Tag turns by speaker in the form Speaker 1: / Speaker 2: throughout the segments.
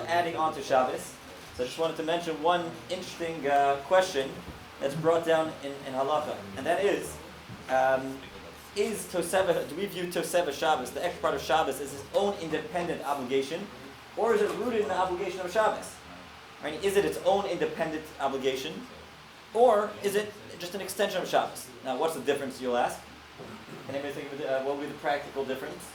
Speaker 1: adding on to Shabbos. So I just wanted to mention one interesting question that's brought down in halacha, and that is Tosefes, do we view Tosefes Shabbos, the extra part of Shabbos, as its own independent obligation, or is it rooted in the obligation of Shabbos? Right? Is it its own independent obligation, or is it just an extension of Shabbos? Now, what's the difference, you'll ask? Can anybody think of what would be the practical difference?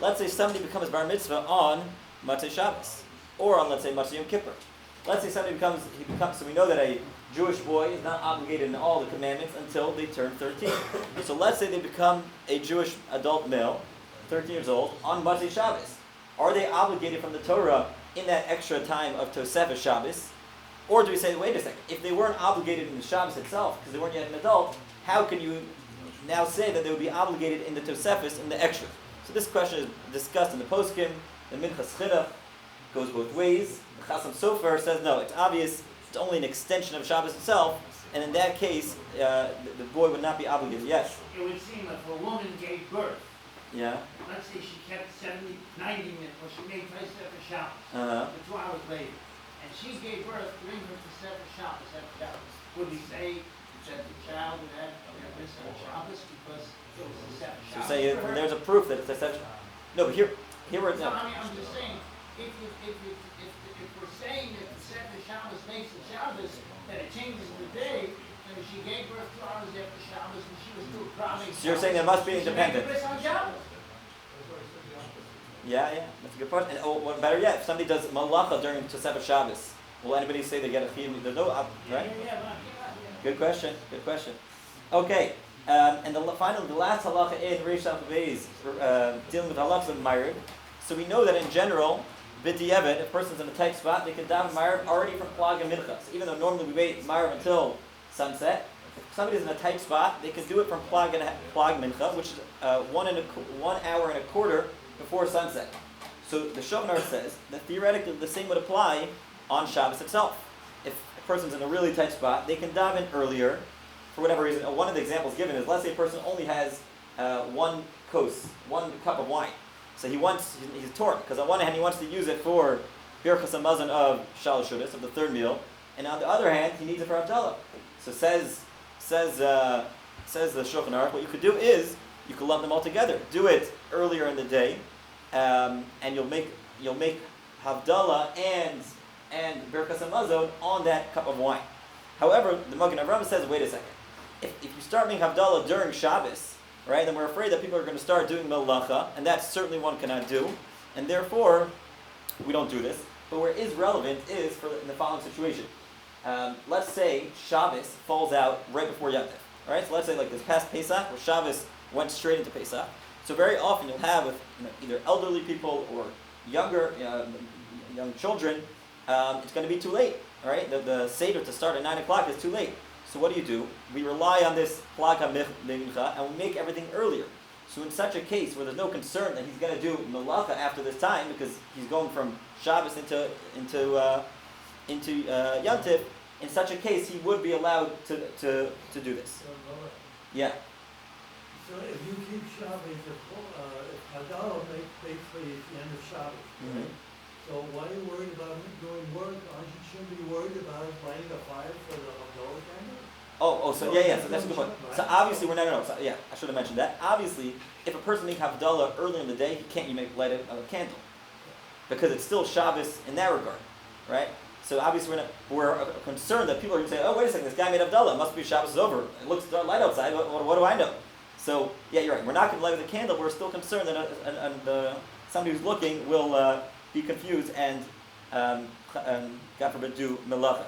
Speaker 1: Let's say somebody becomes bar mitzvah on Motzei Shabbos, or on, let's say, Motzei Yom Kippur. Let's say somebody becomes, so we know that a Jewish boy is not obligated in all the commandments until they turn 13. So let's say they become a Jewish adult male, 13 years old, on Motzei Shabbos. Are they obligated from the Torah in that extra time of Tosefes Shabbos? Or do we say, wait a second, if they weren't obligated in the Shabbos itself, because they weren't yet an adult, how can you now say that they would be obligated in the Tosefes, in the extra? So this question is discussed in the poskim, the mincha seudah, goes both ways. The Chasam Sofer says, no, it's obvious, it's only an extension of Shabbos itself, and in that case, the boy would not be obligated. Yes?
Speaker 2: It would seem if a woman gave birth,
Speaker 1: yeah.
Speaker 2: let's say she kept 70, 90 minutes, or she made Tosefes Shabbos, for 2 hours later, and she gave birth during her Tosefes Shabbos, would we say that the child would have Tosefes Shabbos because it was Tosefes Shabbos?
Speaker 1: So say there's a proof that it's Tosefes. No, but here we're.
Speaker 2: No, I mean, I'm just saying, if we're saying that the Tosefes Shabbos makes the Shabbos, that it changes the day, and if she gave birth 2 hours after Shabbos, and she was still probably.
Speaker 1: So you're saying there must be independent. Yeah, that's a good point. And what better yet, if somebody does malacha during Tosefes Shabbos, will anybody say they get a chiyuv? There's no, right? Good question. Okay, and the last halacha in Reish Alphabet dealing with halachas of Ma'ariv. So we know that in general, b'diavad, if a person's in a tight spot, they can daven Ma'ariv already from Plag HaMincha. So even though normally we wait Ma'ariv until sunset, if somebody's in a tight spot, they can do it from Plag HaMincha, which is 1 hour and a quarter before sunset. So the Shulchan says that theoretically the same would apply on Shabbos itself. If a person's in a really tight spot, they can daven earlier for whatever reason. One of the examples given is, let's say a person only has one cup of wine. So he's torn, because on one hand he wants to use it for Birchas HaMazon of Shalosh Seudos, of the third meal, and on the other hand he needs it for Havdalah. So says the Shulchan Aruch, what you could do is you could lump them all together. Do it earlier in the day, and you'll make Havdalah and Birchas HaMazon on that cup of wine. However, the Magen Avraham says, wait a second. If you start making Havdalah during Shabbos, right, then we're afraid that people are going to start doing melacha, and that certainly one cannot do, and therefore we don't do this. But where it is relevant is in the following situation. Let's say Shabbos falls out right before Yom Tov. Right? So let's say like this past Pesach, where Shabbos went straight into Pesach. So very often you'll have with either elderly people or younger young children, it's going to be too late. Right? The seder to start at 9 o'clock is too late. So what do? We rely on this Plag HaMincha and we make everything earlier. So in such a case where there's no concern that he's going to do melacha after this time because he's going from Shabbos into Yom Tov, in such a case he would be allowed to do this. Yeah.
Speaker 3: So if you keep Shabbos, if Havdalah basically is the end of Shabbos, right? So why are you worried about doing work? Shouldn't be worried about lighting a fire for the Havdalah candle?
Speaker 1: So that's a good point. So obviously I should have mentioned that. Obviously, if a person makes Havdalah early in the day, he can't light a candle. Because it's still Shabbos in that regard, right? So obviously we're concerned that people are going to say, oh, wait a second, this guy made Havdalah, it must be Shabbos is over. It looks light outside, what do I know? So, yeah, you're right. We're not going to light with a candle, but we're still concerned that somebody who's looking will be confused and God forbid, do melacha.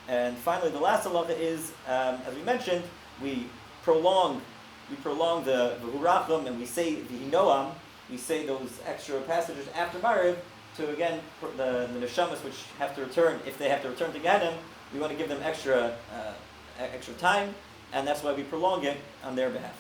Speaker 1: And finally, the last halacha is, as we mentioned, we prolong the v'hurachim, and we say v'hinoam, we say those extra passages after Ma'ariv to again the neshamas which have to return. If they have to return to Ganem, we want to give them extra time, and that's why we prolong it on their behalf.